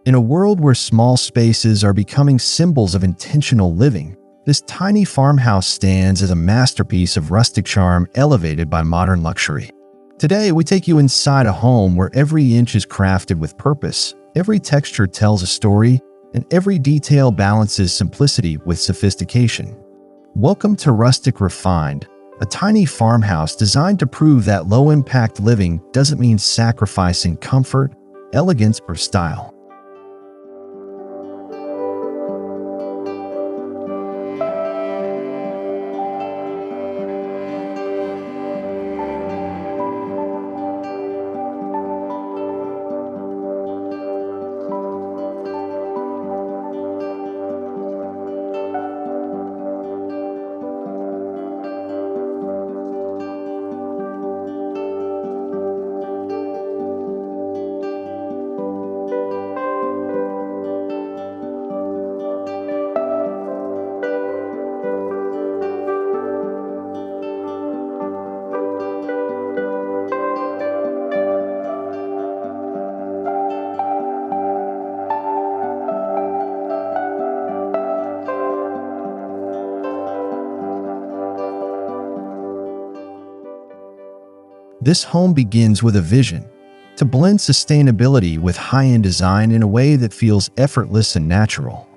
In a world where small spaces are becoming symbols of intentional living, this tiny farmhouse stands as a masterpiece of rustic charm elevated by modern luxury. Today, we take you inside a home where every inch is crafted with purpose, every texture tells a story, and every detail balances simplicity with sophistication. Welcome to Rustic Refined, a tiny farmhouse designed to prove that low-impact living doesn't mean sacrificing comfort, elegance, or style. This home begins with a vision to blend sustainability with high-end design in a way that feels effortless and natural.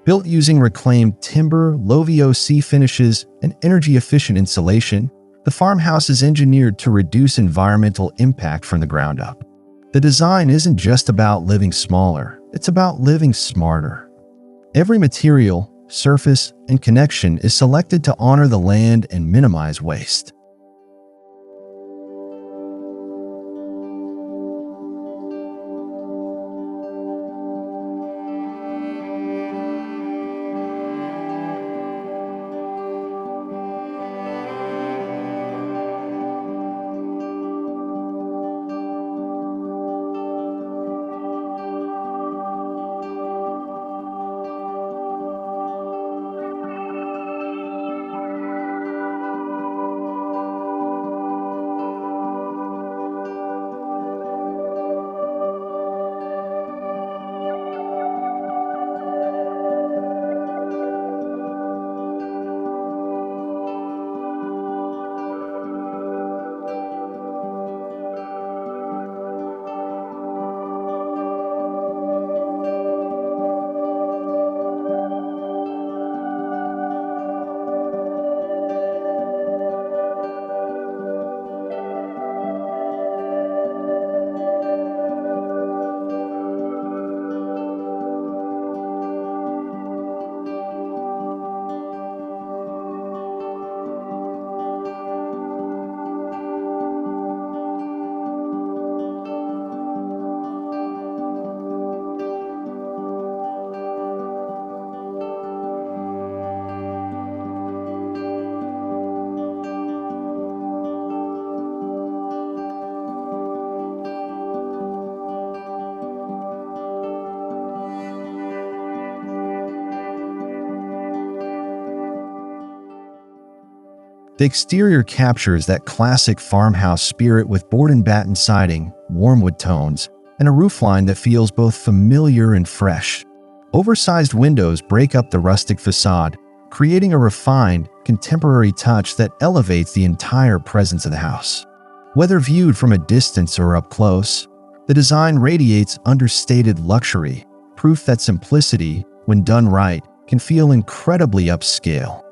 Built using reclaimed timber, low VOC finishes, and energy-efficient insulation, the farmhouse is engineered to reduce environmental impact from the ground up. The design isn't just about living smaller, it's about living smarter. Every material, surface, and connection is selected to honor the land and minimize waste. The exterior captures that classic farmhouse spirit with board and batten siding, warm wood tones, and a roofline that feels both familiar and fresh. Oversized windows break up the rustic facade, creating a refined, contemporary touch that elevates the entire presence of the house. Whether viewed from a distance or up close, the design radiates understated luxury, proof that simplicity, when done right, can feel incredibly upscale.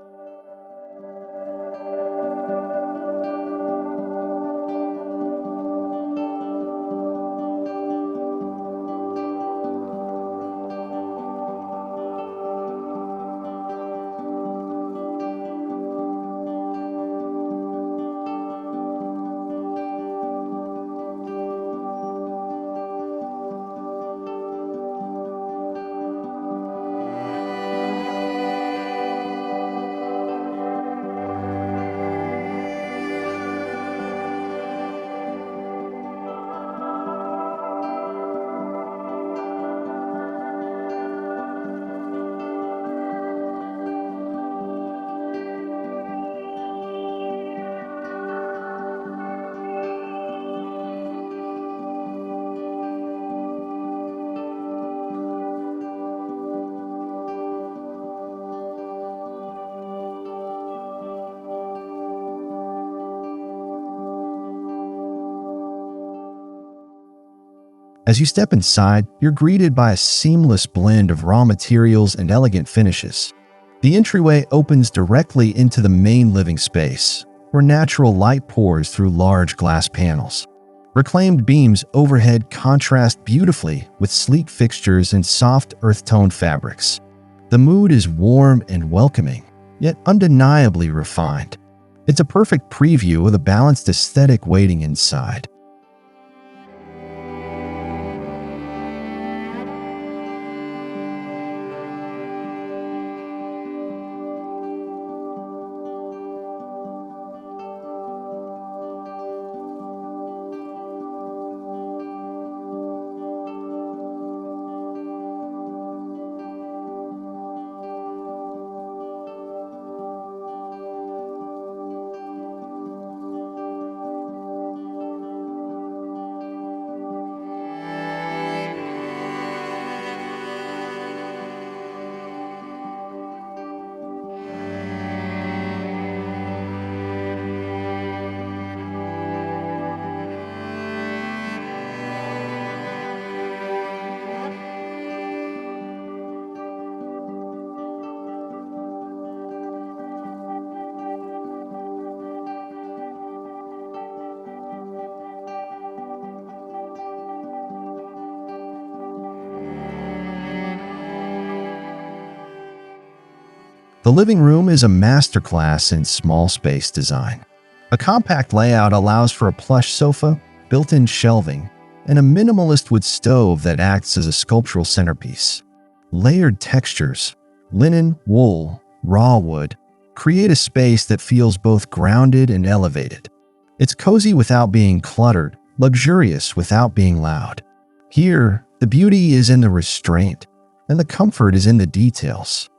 As you step inside, you're greeted by a seamless blend of raw materials and elegant finishes. The entryway opens directly into the main living space, where natural light pours through large glass panels. Reclaimed beams overhead contrast beautifully with sleek fixtures and soft earth-tone fabrics. The mood is warm and welcoming, yet undeniably refined. It's a perfect preview of the balanced aesthetic waiting inside. The living room is a masterclass in small space design. A compact layout allows for a plush sofa, built-in shelving, and a minimalist wood stove that acts as a sculptural centerpiece. Layered textures, linen, wool, raw wood, create a space that feels both grounded and elevated. It's cozy without being cluttered, luxurious without being loud. Here, the beauty is in the restraint, and the comfort is in the details.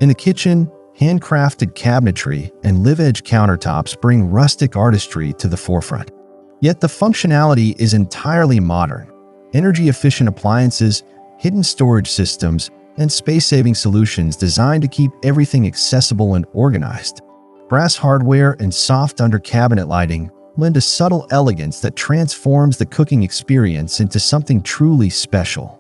In the kitchen, handcrafted cabinetry and live-edge countertops bring rustic artistry to the forefront. Yet the functionality is entirely modern. Energy-efficient appliances, hidden storage systems, and space-saving solutions designed to keep everything accessible and organized. Brass hardware and soft under-cabinet lighting lend a subtle elegance that transforms the cooking experience into something truly special.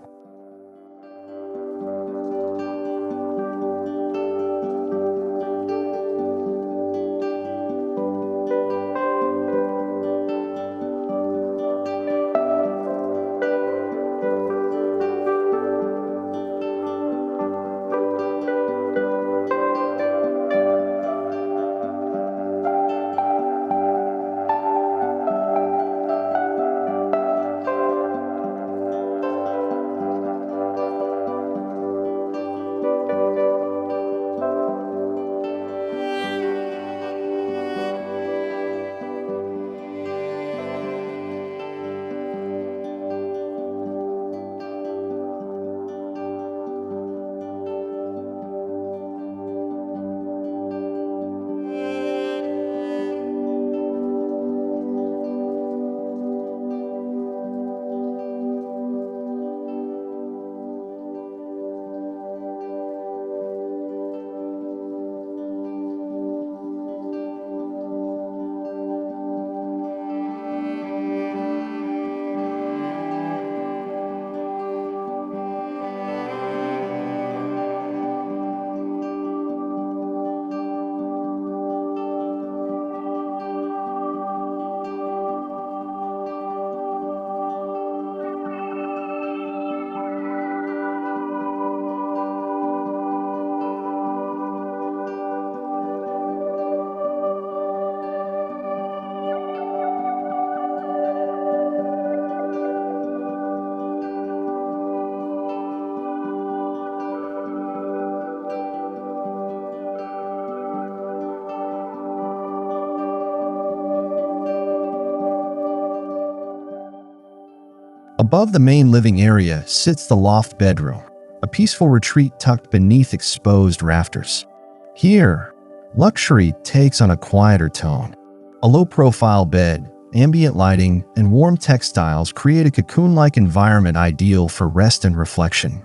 Above the main living area sits the loft bedroom, a peaceful retreat tucked beneath exposed rafters. Here, luxury takes on a quieter tone. A low-profile bed, ambient lighting, and warm textiles create a cocoon-like environment ideal for rest and reflection.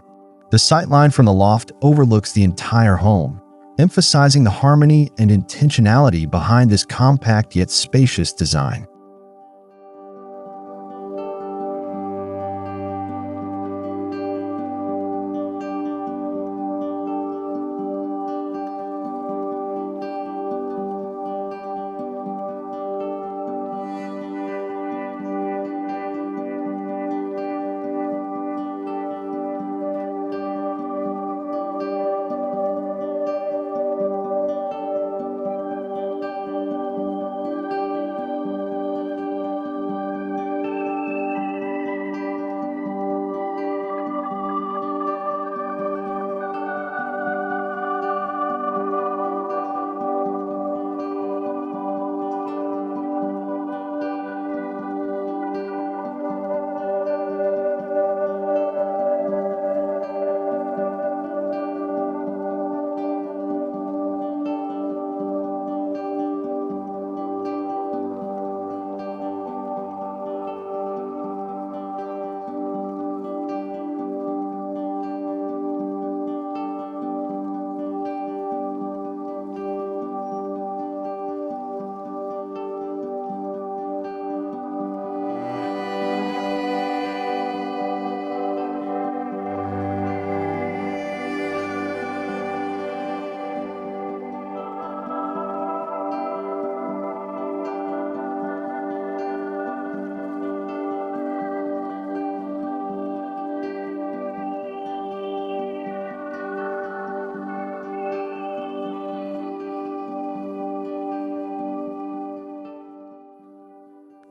The sightline from the loft overlooks the entire home, emphasizing the harmony and intentionality behind this compact yet spacious design.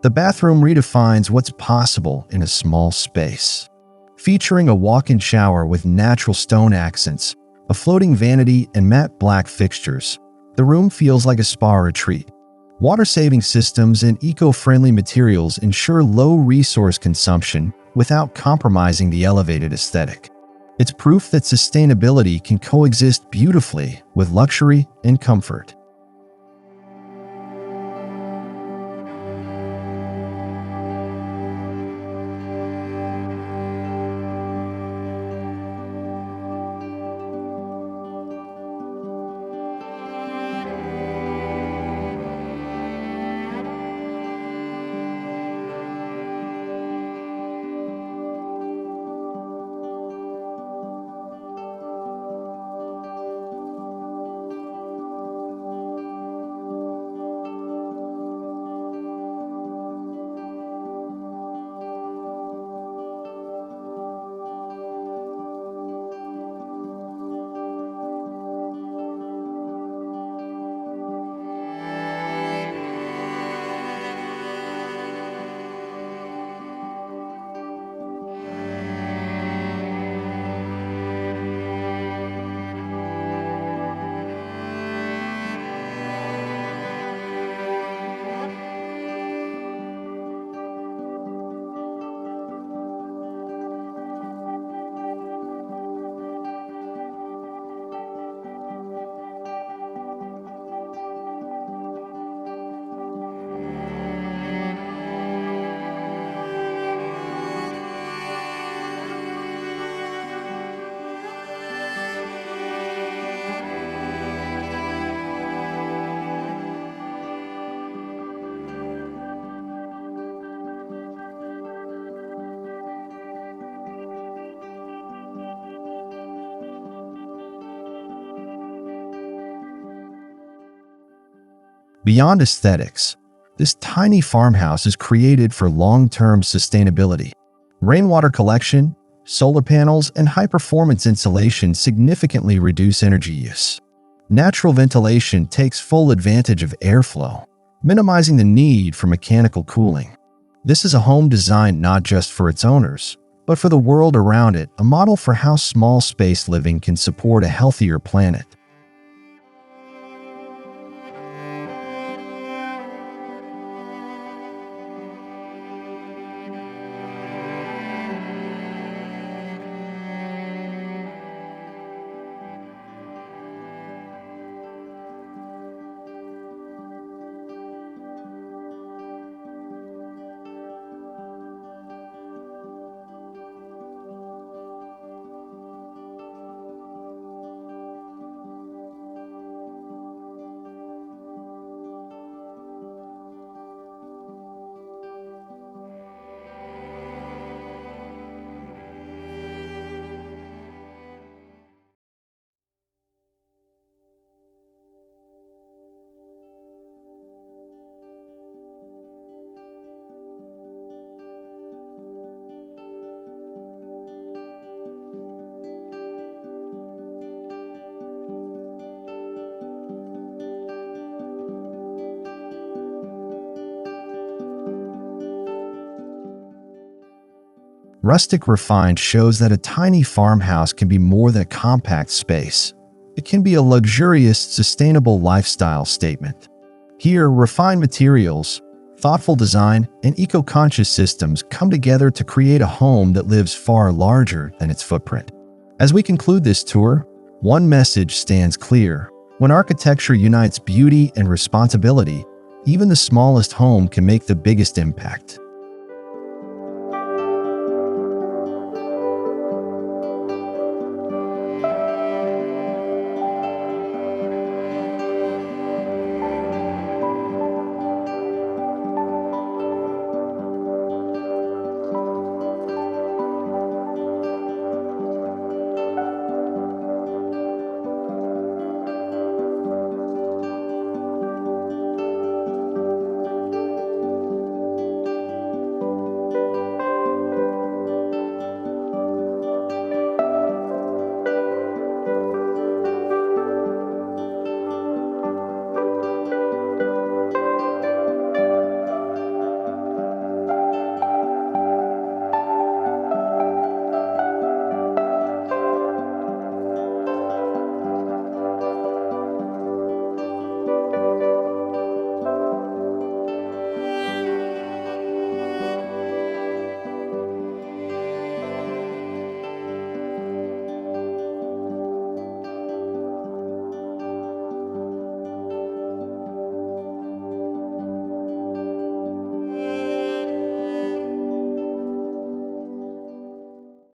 The bathroom redefines what's possible in a small space. Featuring a walk-in shower with natural stone accents, a floating vanity, and matte black fixtures, the room feels like a spa retreat. Water-saving systems and eco-friendly materials ensure low resource consumption without compromising the elevated aesthetic. It's proof that sustainability can coexist beautifully with luxury and comfort. Beyond aesthetics, this tiny farmhouse is created for long-term sustainability. Rainwater collection, solar panels, and high-performance insulation significantly reduce energy use. Natural ventilation takes full advantage of airflow, minimizing the need for mechanical cooling. This is a home designed not just for its owners, but for the world around it, a model for how small space living can support a healthier planet. Rustic Refined shows that a tiny farmhouse can be more than a compact space. It can be a luxurious, sustainable lifestyle statement. Here, refined materials, thoughtful design, and eco-conscious systems come together to create a home that lives far larger than its footprint. As we conclude this tour, one message stands clear. When architecture unites beauty and responsibility, even the smallest home can make the biggest impact.